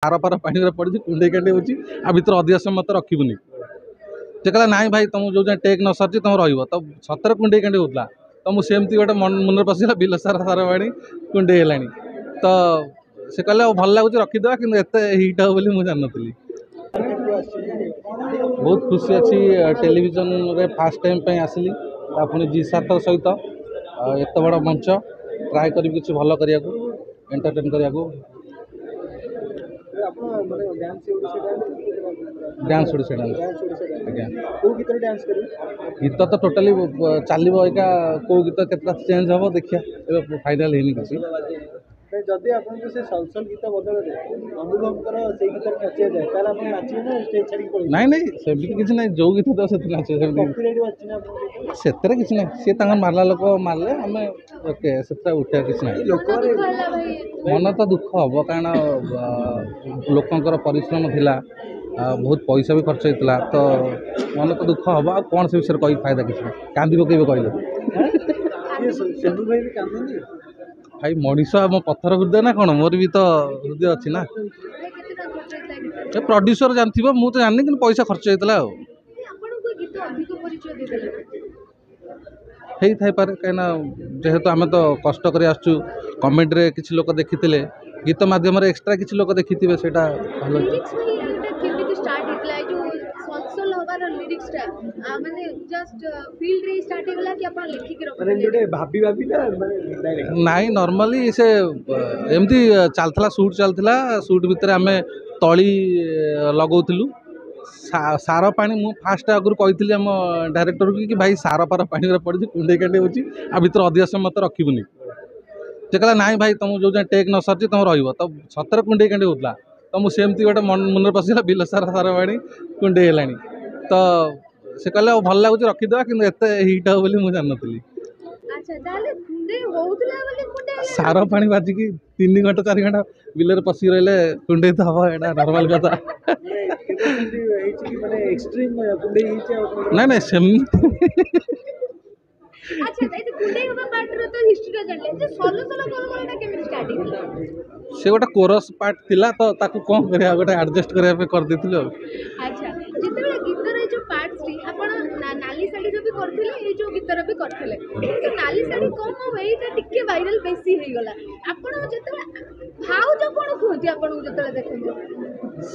सार पार पानी पड़ी कुंडे कांडे हो भर अधिक समय मत रखनी से कहला नाई भाई तुम जो टेक न सर तुम रही तो सतर कुंडे कांडे होता तो मुझे सेमती गोटे मन पशिला बिल सारा सार पानी कुंडे है तो से कहले भल लगुच रखीदे कि एत हिट हे बोली मुझे जानी बहुत खुशी अच्छी टेलीविजन रे फास्ट टाइम पे आसली पुणी जी सार सहित एत बड़ मंच ट्राए करी किसी भल करने को एंटरटेन करने को डांस ओडिशा डांस आज्ञा गीत तो टोटाली चलो एका कौ गीत के चेंज हम देखिए फाइनाल है किसी जदि आपन से सलसल गीत बदल अनुभव कर से गीत नाचिया जाए ताला आपन नाचिए ना स्टेज छाड़ी पड़ी नहीं नहीं सेमती किसी नहीं जो गीत तो से नाचे कॉपीराइट अछि ना आपन सेतरे किसी नहीं से तांगर मारला लोक मारले हमें ओके सेतरा उठा किसी नहीं लोक मन तो दुख हम कारण लोकंकर परिश्रम थिला बहुत पैसा भी खर्च होता तो मन तो दुख हम आ कौन से विषय कही फायदा किसी कांदी पकेबे कहले सेनु भाई भी कांदनी भाई मनीष मो पत्थर हृदय ना कौन मोर भी तो हृदय अच्छी ना प्रोड्यूसर जानथी मु तो जानी कि पैसा खर्च होता है पारे कहीं जेहेतु आम तो कष्ट कर आसचु कमेंट रे किसी लोग देखी गीत माध्यम एक्सट्रा किसी लोग देखी से भल नाई नॉर्मली से एमती चलता शूट चलता शूट भितर आम तली लगौलु सार पानी मु फास्ट आगुरी कही आम डायरेक्टर कि भाई सार पार पानी पड़ी कुंडे कांडे हो भर अधिक समय मत रखनी से कहला नाई भाई तुम जो टेक न सर तुम रही तो सतर कुंडे कांडे होता तो मुझे सेमती गोटे मन पशिला बिल सारा सार पानी कुंडे है तो से कहले भल लगुच रखीदे कि एत हिट हे बोली मुझे जानी सार पानी बाजिकी 3 घंटा 4 घंटा बिलर पशि रही कुंडे तो हम यहाँ नॉर्मल कथा नहीं नहीं सेम से गोटे कोरस पार्ट थिला तो ताकू कौन करिया गोटे एडजस्ट करने कर देथिलो अच्छा जितबे गीतर जो पार्ट्स थी आपण नाली साड़ी रो भी करथिले ए जो गीतर भी करथिले तो नाली साड़ी कम वेटा टिके वायरल बेसी हे गला आपण जितबे भाव जो कोन खोती आपण जितबे देखन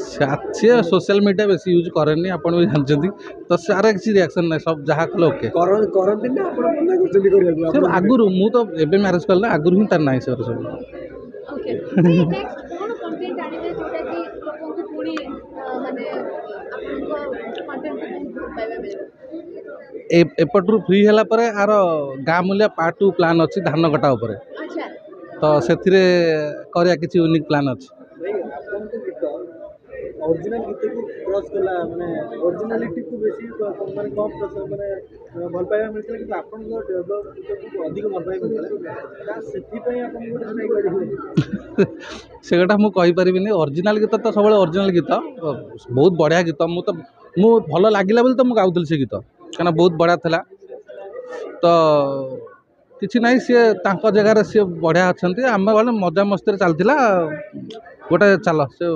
साथी सोशल मीडिया बेसी यूज करनी आपण भी जानचंती तो सारे किसी रिएक्शन नहीं सब जहा कल ओके करन दिन आपण मना करचली करिया आगुरु मु तो एबे मैरिज करला आगुरु ही तार नाही सर सब ओके नेक्स्ट कोन कंटेंट आनिबे जोटा कि लोगों को पूरी माने आपन कंटेंट पाइबा मिले एपटू फ्री है आर गाँ मूल्य पार्ट 2 प्लान अच्छी धान कटा उपरे अच्छा तो से करिया किसी यूनिक प्लान अच्छी ओरिजिनल गीत को क्रॉस कला माने ओरिजिनलिटी को बेसी माने कम माने भल पाइबा मिलथि कि आपन को डेवलप गीत को अधिक भल पाइबा मिलथि सेति पय आपन को ट्राई करिबो से गोटा मु कहि परिबिनी ओरिजिनल गीत तो सब ओरिजिनल गीत बहुत बढ़िया गीत मु भल लागिला बोली तो मु गाउतल से गीत कहना बहुत बढ़िया था तो किसी ना सी जगार सी बढ़िया अच्छा आम वाले मजा मस्ती चलता गोटे चल से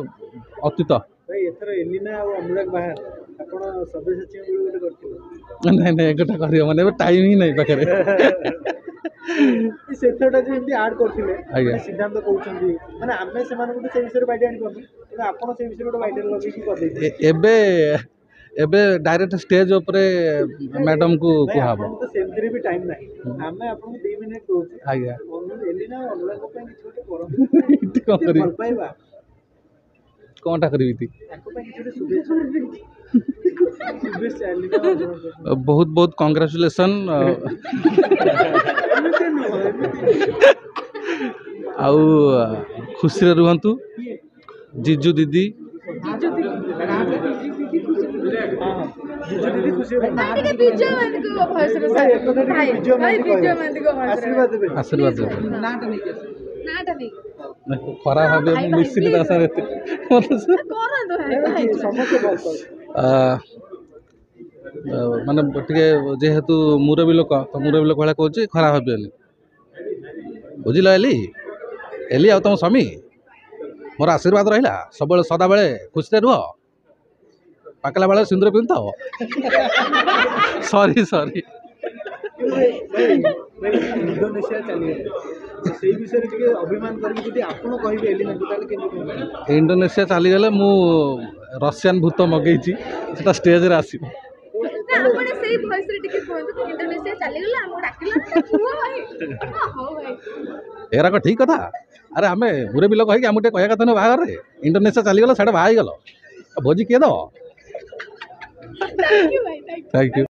अतीत भाई एथर एलिना और अनुराग बाहर आपण सब्यसाची बोली करथिलो नहीं नहीं गोटा करियो माने टाइम ही नहीं पाखरे सेथटा जे हिंदी ऐड करथिले सिद्धांत कहउछंदी माने आमे से माने से विषय बाइड आनी करबी कि आपण से विषय गोटे बाइड लगे की कर देथि एबे एबे डायरेक्ट स्टेज ऊपर मैडम को कुहाबो तो सेमतरी भी टाइम नाही आमे आपण को 2 मिनिट दोछि आज्ञा एलिना अनुराग को पे छोटे करम इति को करी भल पाइबा कोनटा करबी थी बहुत बहुत कांग्रेचुलेशन आउ खुशी रुहंतु जीजू दीदी आशीर्वाद खराब भाव मिसिनी माने टे जेहेतु मुरबी लोक तो मुरबी लोक भाई कहे खराब भावी बुझल एली एली आ तुम स्वामी मोर आशीर्वाद रहा सब सदाबे खुशी रुह पाकला बेले सिंदूर पिंध सॉरी सॉरी इंडोनेशिया चली से विषय टे अभिमान करके आपड़ कहे एलिना के इंडोनेशिया चलीगले मु रशियन भूत मगेची सेटा स्टेज रे आसी ଆପଣ ସେଇ ଭଏସ ରେ ଟିକେ କୁହନ୍ତୁ କି ଇଣ୍ଡୋନେସିଆ ଚାଲିଗଲା ଆମକୁ ଡାକିଲା କୁହ ଭାଇ ହଉ ଭାଇ एरा को ठीक कथा अरे आम मुरे बिल कहीकि आमको कह कथा बाहर इंडोनेशिया चलीगल साढ़े बाहर भोजी किए दब थैंक यू भाई थैंक यू थैंक यू।